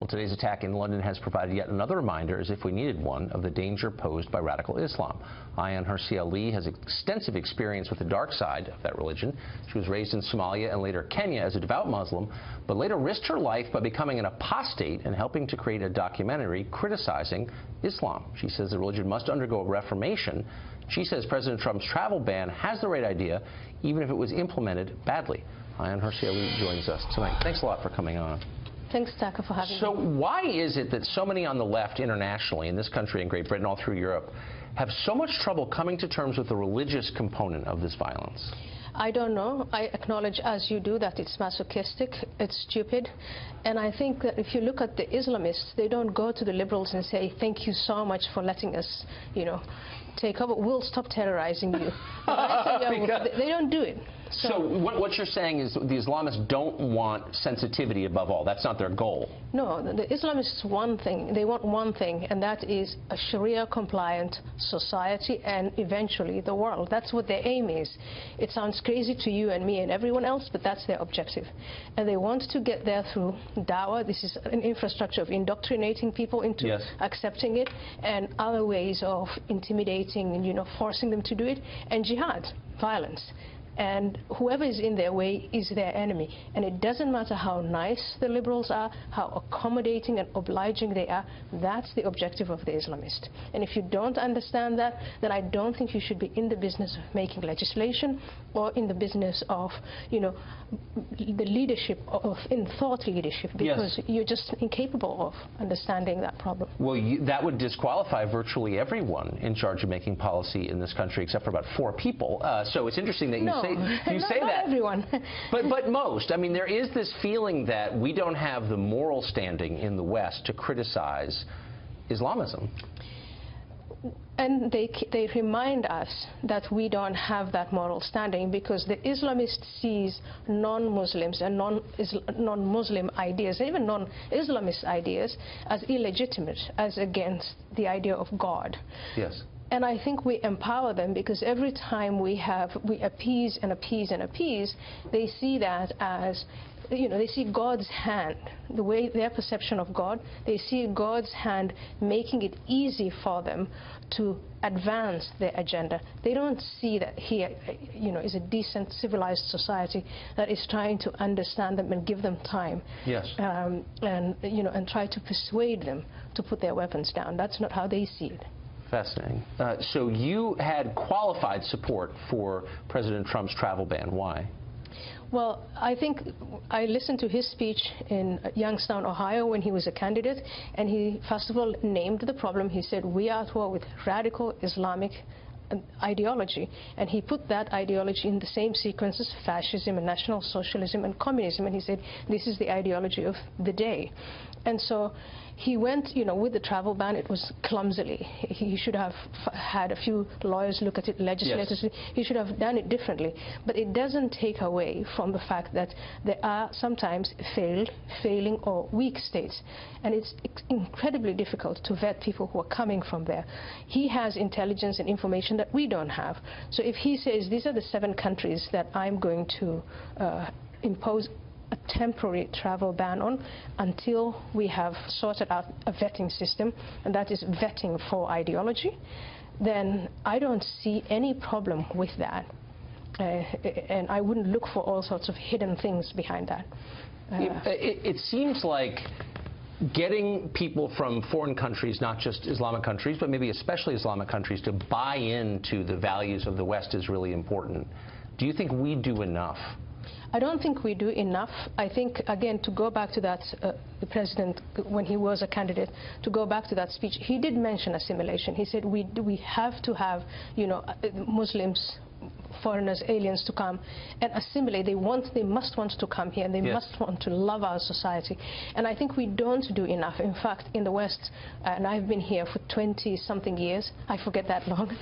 Well, today's attack in London has provided yet another reminder, as if we needed one, of the danger posed by radical Islam. Ayaan Hirsi Ali has extensive experience with the dark side of that religion. She was raised in Somalia and later Kenya as a devout Muslim, but later risked her life by becoming an apostate and helping to create a documentary criticizing Islam. She says the religion must undergo a reformation. She says President Trump's travel ban has the right idea, even if it was implemented badly. Ayaan Hirsi Ali joins us tonight. Thanks a lot for coming on. Thanks, Taka, for having me. So why is it that so many on the left internationally, in this country and Great Britain, all through Europe, have so much trouble coming to terms with the religious component of this violence? I don't know. I acknowledge, as you do, that it's masochistic, it's stupid. And I think that if you look at the Islamists, they don't go to the liberals and say, thank you so much for letting us, take over. We'll stop terrorizing you. They don't do it. So what you're saying is the Islamists don't want sensitivity above all. That's not their goal. No, the Islamists want one thing. They want one thing, and that is a Sharia-compliant society and eventually the world. That's what their aim is. It sounds crazy to you and me and everyone else, but that's their objective. And they want to get there through dawah. This is an infrastructure of indoctrinating people into accepting it, and other ways of intimidating and, forcing them to do it, and jihad, violence. And whoever is in their way is their enemy. And it doesn't matter how nice the liberals are, how accommodating and obliging they are, that's the objective of the Islamist. And if you don't understand that, then I don't think you should be in the business of making legislation or in the business of, the leadership, in thought leadership, because you're just incapable of understanding that problem. Well, that would disqualify virtually everyone in charge of making policy in this country, except for about 4 people. So it's interesting that you say not that. Everyone. but most. I mean, there is this feeling that we don't have the moral standing in the West to criticize Islamism. And they remind us that we don't have that moral standing because the Islamist sees non-Muslims and non-Muslim ideas, and even non-Islamist ideas, as illegitimate, as against the idea of God. Yes. And I think we empower them because every time we appease and appease and appease, they see that as, they see God's hand, the way their perception of God, they see God's hand making it easy for them to advance their agenda. They don't see that here, is a decent, civilized society that is trying to understand them and give them time. Yes. And try to persuade them to put their weapons down. That's not how they see it. Fascinating. So you had qualified support for President Trump's travel ban. Why? Well, I think I listened to his speech in Youngstown, Ohio, when he was a candidate, and he, first of all, named the problem. He said, we are at war with radical Islamic ideology, and he put that ideology in the same sequence as fascism and National Socialism and communism, and he said, this is the ideology of the day. And so he went, with the travel ban. It was clumsily. He should have had a few lawyers look at it, legislators. Yes. He should have done it differently. But it doesn't take away from the fact that there are sometimes failing or weak states. And it's incredibly difficult to vet people who are coming from there. He has intelligence and information that we don't have. So if he says, these are the 7 countries that I'm going to impose a temporary travel ban on until we have sorted out a vetting system, and that is vetting for ideology, then I don't see any problem with that. And I wouldn't look for all sorts of hidden things behind that. It seems like getting people from foreign countries, not just Islamic countries, but maybe especially Islamic countries, to buy into the values of the West is really important. Do you think we do enough? I don't think we do enough. I think, again, to go back to that, the president, when he was a candidate, to go back to that speech, he did mention assimilation. He said we have to have, Muslims, foreigners, aliens to come and assimilate. They must want to come here, and they must want to love our society. And I think we don't do enough. In fact, in the West, and I've been here for 20-something years, I forget that long,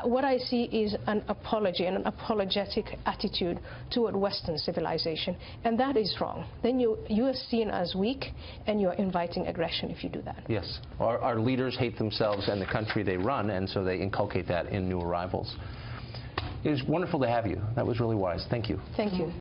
what I see is an apology and an apologetic attitude toward Western civilization, and that is wrong. Then you are seen as weak, and you are inviting aggression if you do that. Yes. Our leaders hate themselves and the country they run, and so they inculcate that in new arrivals. It was wonderful to have you. That was really wise. Thank you. Thank you.